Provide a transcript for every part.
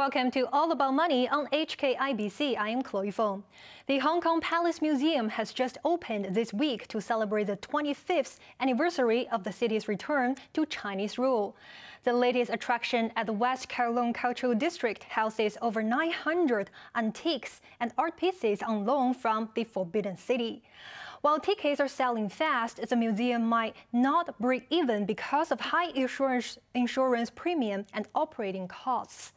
Welcome to All About Money on HKIBC. I am Chloe Fong. The Hong Kong Palace Museum has just opened this week to celebrate the 25th anniversary of the city's return to Chinese rule. The latest attraction at the West Kowloon Cultural District houses over 900 antiques and art pieces on loan from the Forbidden City. While tickets are selling fast, the museum might not break even because of high insurance premium and operating costs.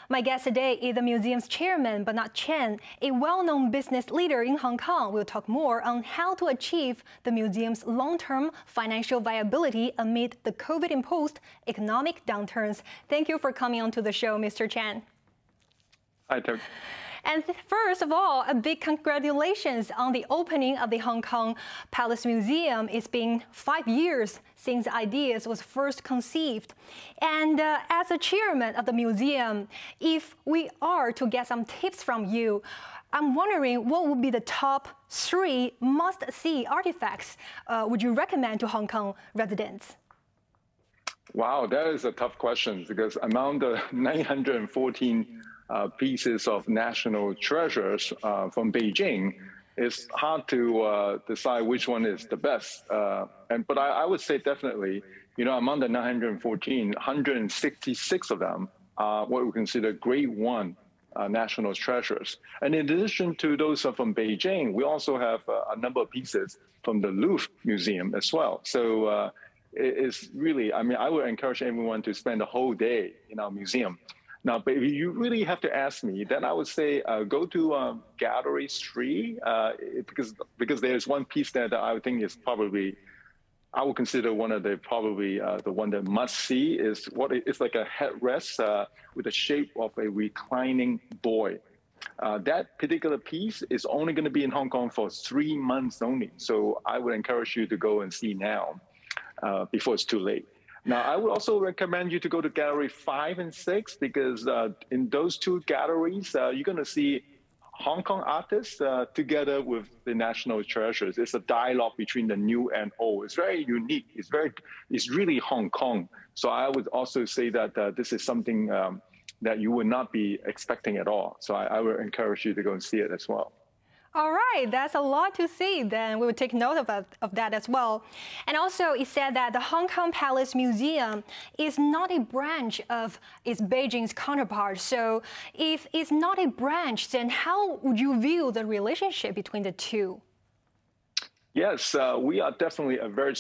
My guest today is the museum's chairman, Bernard Chen, a well-known business leader in Hong Kong. We'll talk more on how to achieve the museum's long-term financial viability amid the COVID-imposed economic downturns. Thank you for coming onto the show, Mr. Chen. Hi, Doug. And first of all, a big congratulations on the opening of the Hong Kong Palace Museum. It's been 5 years since the idea was first conceived. And as a chairman of the museum, if we are to get some tips from you, I'm wondering what would be the top 3 must-see artifacts would you recommend to Hong Kong residents? Wow, that is a tough question because among the 914 pieces of national treasures from Beijing, it's hard to decide which one is the best. But I would say definitely, among the 914, 166 of them are what we consider grade 1 national treasures. And in addition to those from Beijing, we also have a number of pieces from the Louvre Museum as well. So it's really, I would encourage everyone to spend a whole day in our museum. Now, but if you really have to ask me, then I would say go to Gallery 3 because there's one piece there that I would think is probably, I would consider one of the the one that must see is it's like a headrest with the shape of a reclining boy. That particular piece is only going to be in Hong Kong for 3 months only. So I would encourage you to go and see now before it's too late. Now, I would also recommend you to go to Gallery 5 and 6 because in those 2 galleries, you're going to see Hong Kong artists together with the national treasures. It's a dialogue between the new and old. It's very unique. It's really Hong Kong. So I would also say that this is something that you would not be expecting at all. So I would encourage you to go and see it as well. All right, that's a lot to see. Then we will take note of that as well. And also, it said that the Hong Kong Palace Museum is not a branch of its Beijing's counterpart. So if it's not a branch, then how would you view the relationship between the two? Yes, we are definitely a very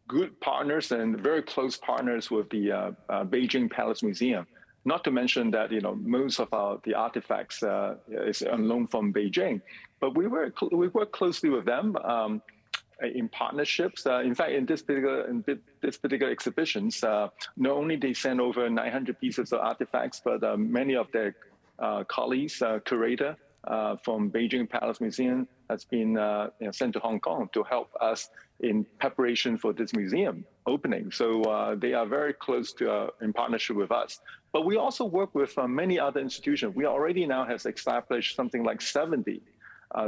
good partners and very close partners with the Beijing Palace Museum. Not to mention that most of the artifacts is on loan from Beijing, but we work closely with them in partnerships. In fact, in this particular exhibitions, not only they send over 900 pieces of artifacts, but many of their colleagues, curator from Beijing Palace Museum, has been sent to Hong Kong to help us in preparation for this museum opening. So they are very close to in partnership with us. But we also work with many other institutions. We already now have established something like 70,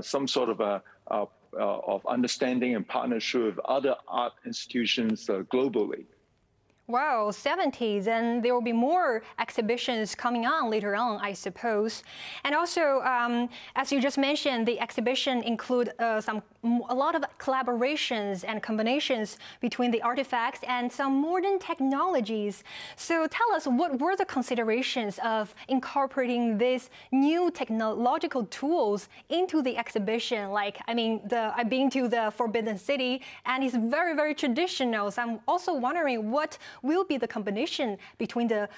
some sort of understanding and partnership with other art institutions globally. Wow, 70s, and there will be more exhibitions coming on later on, I suppose. And also, as you just mentioned, the exhibition include a lot of collaborations and combinations between the artifacts and some modern technologies. So tell us, what were the considerations of incorporating these new technological tools into the exhibition? Like, I've been to the Forbidden City, and it's very, very traditional. So I'm also wondering what will be the combination between the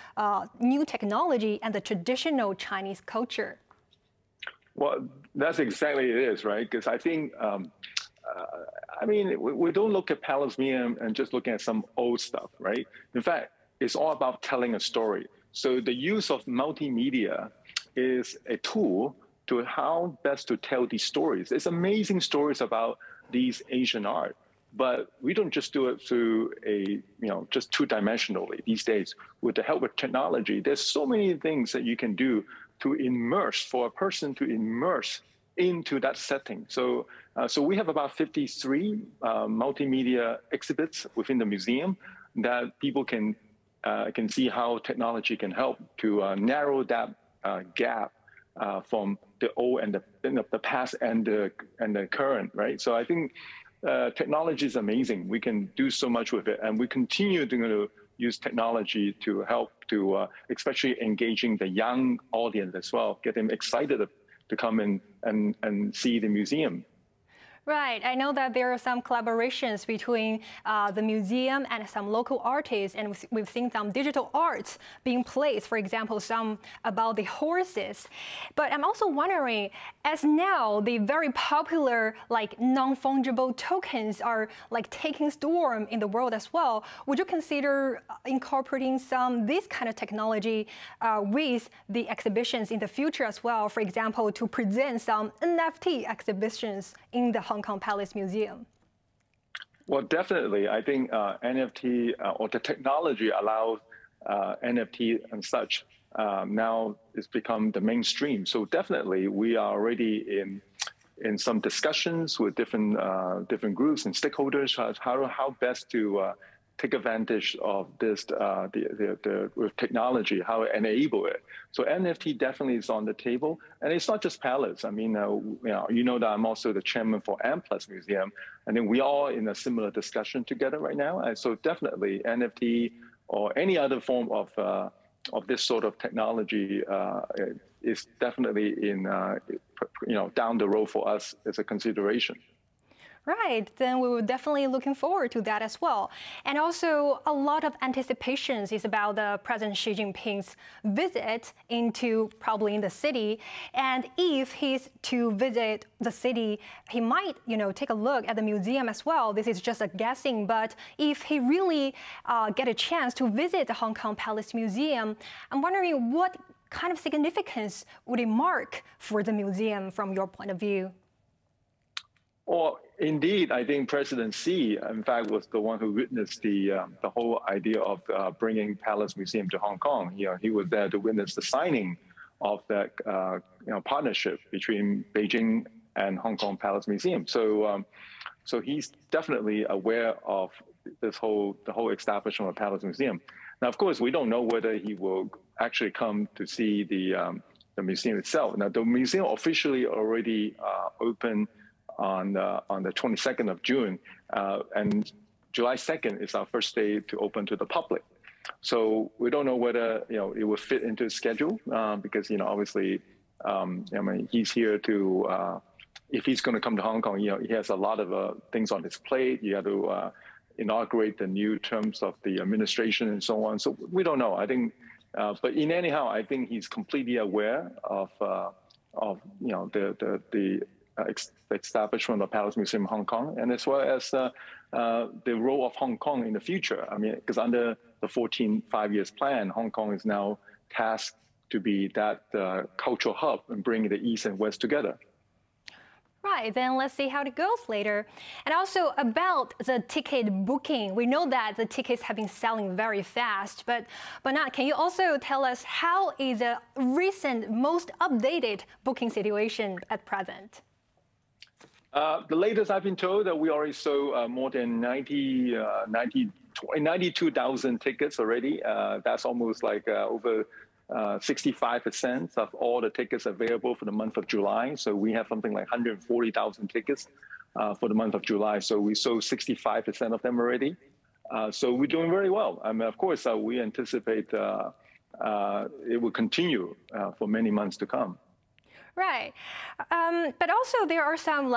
new technology and the traditional Chinese culture? Well, that's exactly it is, right? Because I think, we don't look at Palace Museum and just looking at some old stuff, right? In fact, it's all about telling a story. So the use of multimedia is a tool to how best to tell these stories. It's amazing stories about these Asian art. But we don't just do it through just 2-dimensionally these days. With the help of technology, there's so many things that you can do to immerse, for a person to immerse into that setting. So we have about 53 multimedia exhibits within the museum that people can I can see how technology can help to narrow that gap from the old and the past and the current, right? So I think technology is amazing. We can do so much with it, and we continue to use technology to help to, especially engaging the young audience as well, get them excited to come in and see the museum. Right. I know that there are some collaborations between the museum and some local artists, and we've seen some digital arts being placed, for example, some about the horses. But I'm also wondering, as now the very popular like non-fungible tokens are like taking storm in the world as well, would you consider incorporating this kind of technology with the exhibitions in the future as well? For example, to present some NFT exhibitions in the Hong Kong Palace Museum? Well, definitely. I think NFT or the technology allows NFT and such now it's become the mainstream. So definitely, we are already in some discussions with different groups and stakeholders how best to take advantage of this with technology, how to enable it. So NFT definitely is on the table, and it's not just Palace. I mean, you know that I'm also the chairman for M+ Museum, and then we are in a similar discussion together right now. And so definitely NFT or any other form of this sort of technology is definitely in down the road for us as a consideration. Right, then we were definitely looking forward to that as well. And also, a lot of anticipations is about the President Xi Jinping's visit into probably in the city. And if he's to visit the city, he might, take a look at the museum as well. This is just a guessing, but if he really get a chance to visit the Hong Kong Palace Museum, I'm wondering what kind of significance would it mark for the museum from your point of view? Well, indeed, I think President Xi, in fact, was the one who witnessed the whole idea of bringing Palace Museum to Hong Kong. He was there to witness the signing of that partnership between Beijing and Hong Kong Palace Museum. So, so he's definitely aware of the whole establishment of Palace Museum. Now, of course, we don't know whether he will actually come to see the museum itself. Now, the museum officially already opened on the 22nd of June, and July 2nd is our first day to open to the public. So we don't know whether it will fit into the schedule because obviously he's here to if he's going to come to Hong Kong, he has a lot of things on his plate. You have to inaugurate the new terms of the administration and so on. So we don't know. I think, but in anyhow, I think he's completely aware of the establishment of Palace Museum in Hong Kong, and as well as the role of Hong Kong in the future. I mean, because under the 14 5-year plan, Hong Kong is now tasked to be that cultural hub and bring the East and West together. Right, then let's see how it goes later. And also about the ticket booking, we know that the tickets have been selling very fast, but Bernard, can you also tell us how is the recent, most updated booking situation at present? The latest I've been told that we already sold more than 92,000 tickets already. That's almost like over 65% of all the tickets available for the month of July. So we have something like 140,000 tickets for the month of July. So we sold 65% of them already. So we're doing very well. I mean, of course, we anticipate it will continue for many months to come. Right. But also there are some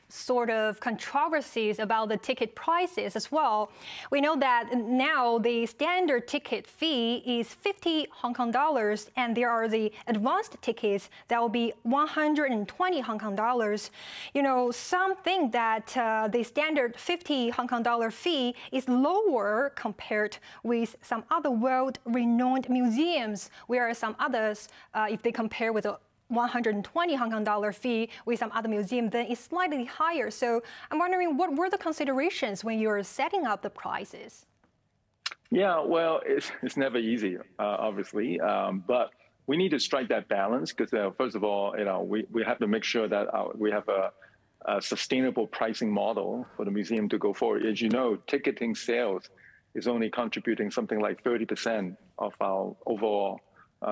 sort of controversies about the ticket prices as well. We know that now the standard ticket fee is 50 Hong Kong dollars, and there are the advanced tickets that will be 120 Hong Kong dollars. Some think that the standard 50 Hong Kong dollar fee is lower compared with some other world-renowned museums, whereas some others, if they compare with a 120 Hong Kong dollar fee with some other museum, then it's slightly higher. So I'm wondering, what were the considerations when you're setting up the prices? Yeah, well, it's never easy, obviously, but we need to strike that balance because first of all, we have to make sure that we have a sustainable pricing model for the museum to go forward. As you know, ticketing sales is only contributing something like 30% of our overall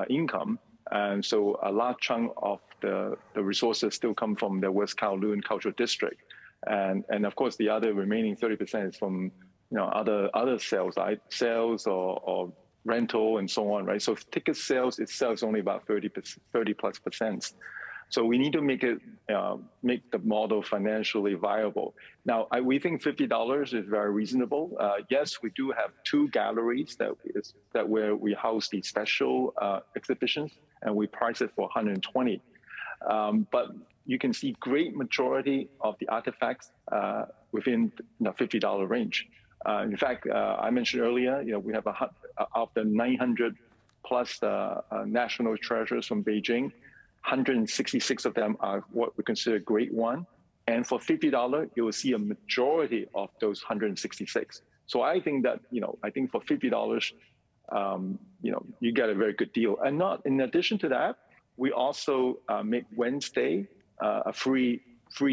income. And so a large chunk of the resources still come from the West Kowloon Cultural District. And of course, the other remaining 30% is from other sales, sales or rental and so on, right? So ticket sales itself is only about 30+%. So we need to make the model financially viable. Now, we think $50 is very reasonable. Yes, we do have 2 galleries that where we house the special exhibitions, and we price it for $120. But you can see great majority of the artifacts within the $50 range. In fact, I mentioned earlier, we have of the 900 plus national treasures from Beijing, 166 of them are what we consider grade 1. And for $50, you will see a majority of those 166. So I think that, for $50, you get a very good deal. And in addition to that, we also make Wednesday a free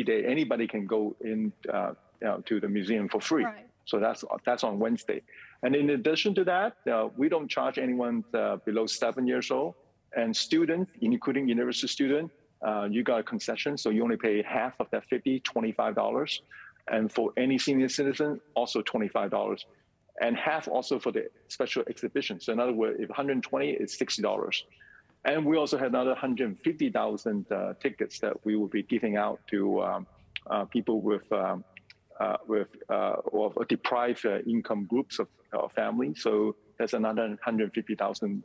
day. Anybody can go in to the museum for free. Right. So that's on Wednesday. And in addition to that, we don't charge anyone below 7 years old. And students, including university student, you got a concession. So you only pay half of that $50, $25. And for any senior citizen, also $25. And half also for the special exhibition. So in other words, if 120 is $60. And we also have another 150,000 tickets that we will be giving out to people with deprived income groups of families. So there's another 150,000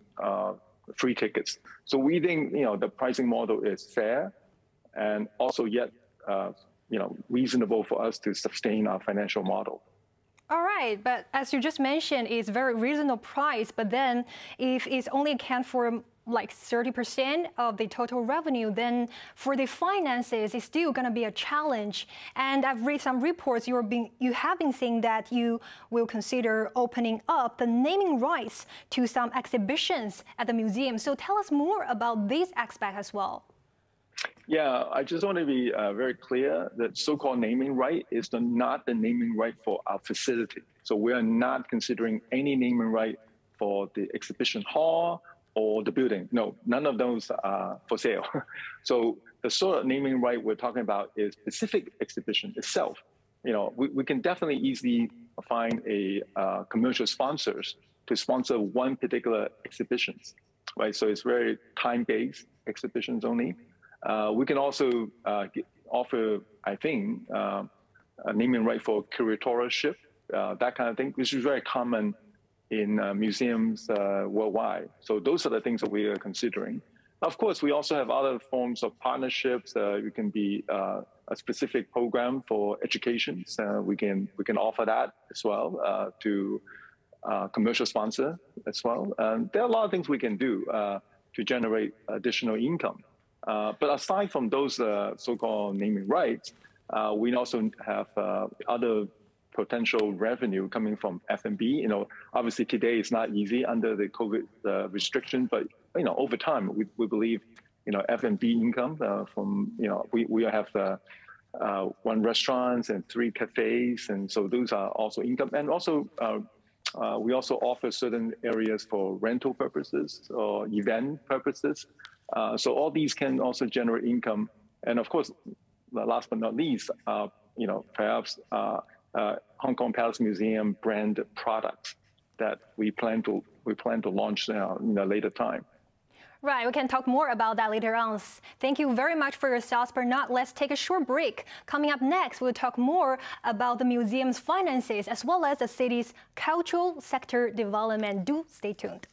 free tickets. So we think the pricing model is fair, and also yet reasonable for us to sustain our financial model. All right, but as you just mentioned, it's very reasonable price. But then, if it's only account for like 30% of the total revenue, then for the finances, it's still going to be a challenge. And I've read some reports you have been saying that you will consider opening up the naming rights to some exhibitions at the museum. So tell us more about this aspect as well. Yeah, I just want to be very clear that so-called naming right is not the naming right for our facility. So we are not considering any naming right for the exhibition hall or the building. No, none of those are for sale. So the sort of naming right we're talking about is specific exhibition itself. We can definitely easily find a commercial sponsors to sponsor one particular exhibitions, right? So it's very time-based exhibitions only. We can also offer, I think, a naming right for curatorship, that kind of thing, which is very common in museums worldwide. So those are the things that we are considering. Of course, we also have other forms of partnerships. It can be a specific program for education. We can offer that as well to commercial sponsor as well. There are a lot of things we can do to generate additional income. But aside from those so-called naming rights, we also have other potential revenue coming from F&B. Obviously today it's not easy under the COVID restriction, but over time we believe F&B income from we have 1 restaurants and 3 cafes, and so those are also income. And also we also offer certain areas for rental purposes or event purposes. So all these can also generate income. And of course, last but not least, perhaps Hong Kong Palace Museum brand products that we plan to launch in a later time. Right, we can talk more about that later on. Thank you very much for your thoughts, Bernard. Let's take a short break. Coming up next, we'll talk more about the museum's finances as well as the city's cultural sector development. Do stay tuned.